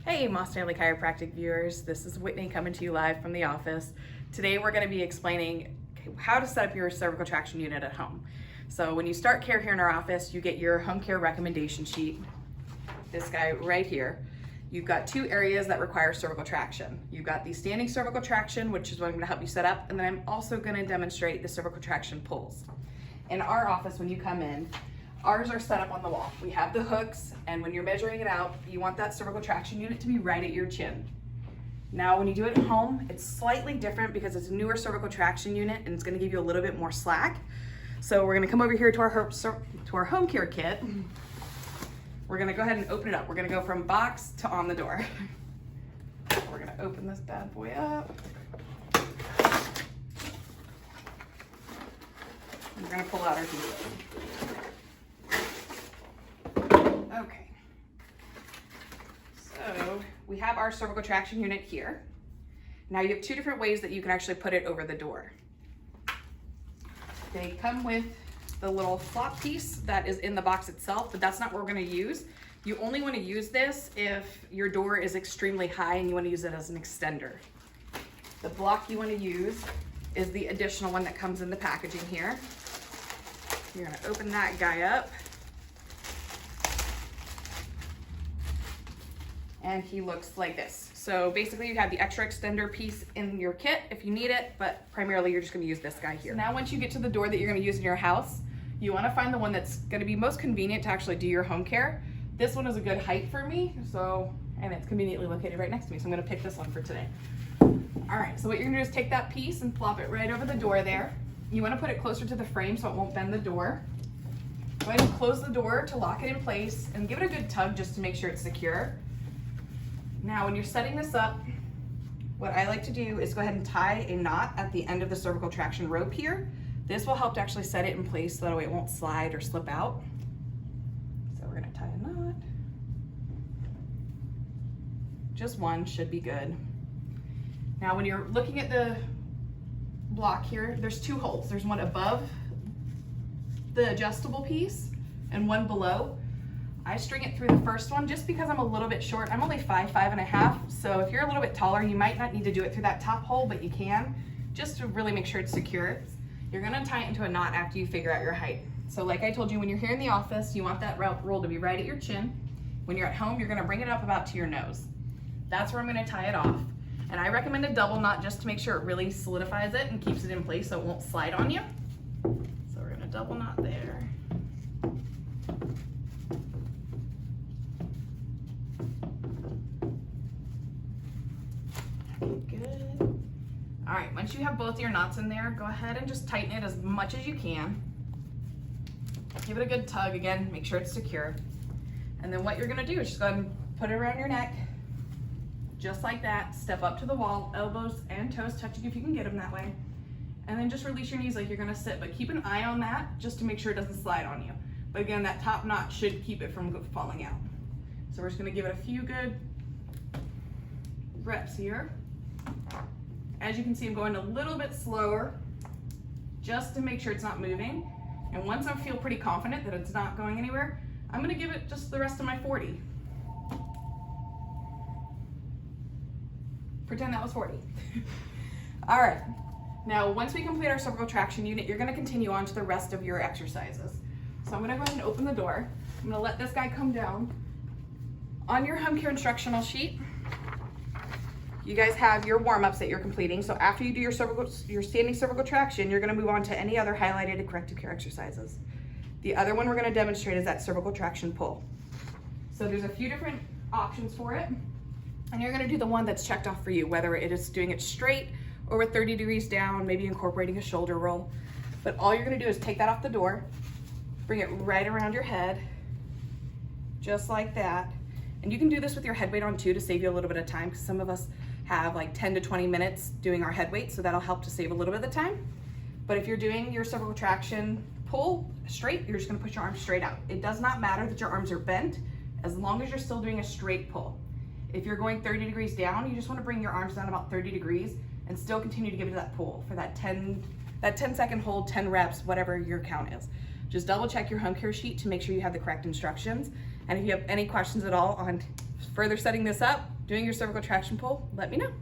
Hey, Moss Family Chiropractic viewers, this is Whitney coming to you live from the office. Today we're going to be explaining how to set up your cervical traction unit at home. So when you start care here in our office, you get your home care recommendation sheet, this guy right here. You've got two areas that require cervical traction. You've got the standing cervical traction, which is what I'm going to help you set up, and then I'm also going to demonstrate the cervical traction pulls. In our office, when you come in, ours are set up on the wall. We have the hooks, and when you're measuring it out, you want that cervical traction unit to be right at your chin. Now, when you do it at home, it's slightly different because it's a newer cervical traction unit and it's gonna give you a little bit more slack. So we're gonna come over here to our home care kit. We're gonna go ahead and open it up. We're gonna go from box to on the door. We're gonna open this bad boy up. We're gonna pull out our heat. Okay, so we have our cervical traction unit here. Now you have two different ways that you can actually put it over the door. They come with the little flop piece that is in the box itself, but that's not what we're gonna use. You only wanna use this if your door is extremely high and you wanna use it as an extender. The block you wanna use is the additional one that comes in the packaging here. You're gonna open that guy up. And he looks like this. So basically you have the extra extender piece in your kit if you need it, but primarily you're just gonna use this guy here. So now once you get to the door that you're gonna use in your house, you wanna find the one that's gonna be most convenient to actually do your home care. This one is a good height for me, and it's conveniently located right next to me, so I'm gonna pick this one for today. All right, so what you're gonna do is take that piece and flop it right over the door there. You wanna put it closer to the frame so it won't bend the door. Go ahead and close the door to lock it in place and give it a good tug just to make sure it's secure. Now, when you're setting this up, what I like to do is go ahead and tie a knot at the end of the cervical traction rope here. This will help to actually set it in place so that way it won't slide or slip out. So we're gonna tie a knot. Just one should be good. Now, when you're looking at the block here, there's two holes. There's one above the adjustable piece and one below. I string it through the first one just because I'm a little bit short. I'm only 5'5½", so if you're a little bit taller, you might not need to do it through that top hole, but you can, just to really make sure it's secure. You're gonna tie it into a knot after you figure out your height. So like I told you, when you're here in the office, you want that roll to be right at your chin. When you're at home, you're gonna bring it up about to your nose. That's where I'm gonna tie it off. And I recommend a double knot just to make sure it really solidifies it and keeps it in place so it won't slide on you. So we're gonna double knot there. Good. All right, once you have both your knots in there, go ahead and just tighten it as much as you can. Give it a good tug again, make sure it's secure. And then what you're gonna do is just go ahead and put it around your neck, just like that. Step up to the wall, elbows and toes touching if you can get them that way. And then just release your knees like you're gonna sit, but keep an eye on that just to make sure it doesn't slide on you. But again, that top knot should keep it from falling out. So we're just gonna give it a few good reps here. As you can see, I'm going a little bit slower just to make sure it's not moving. And once I feel pretty confident that it's not going anywhere, I'm gonna give it just the rest of my 40. Pretend that was 40. All right, now once we complete our cervical traction unit, you're gonna continue on to the rest of your exercises. So I'm gonna go ahead and open the door. I'm gonna let this guy come down. On your home care instructional sheet, you guys have your warm-ups that you're completing. So after you do your standing cervical traction, you're gonna move on to any other highlighted corrective care exercises. The other one we're gonna demonstrate is that cervical traction pull. So there's a few different options for it. And you're gonna do the one that's checked off for you, whether it is doing it straight or with 30 degrees down, maybe incorporating a shoulder roll. But all you're gonna do is take that off the door, bring it right around your head, just like that. And you can do this with your head weight on too to save you a little bit of time, because some of us have like 10 to 20 minutes doing our head weight, so that'll help to save a little bit of the time. But if you're doing your cervical traction pull straight, you're just gonna push your arms straight out. It does not matter that your arms are bent, as long as you're still doing a straight pull. If you're going 30 degrees down, you just wanna bring your arms down about 30 degrees and still continue to give it that pull for that 10 second hold, 10 reps, whatever your count is. Just double check your home care sheet to make sure you have the correct instructions. And if you have any questions at all on further setting this up, doing your cervical traction pull, let me know.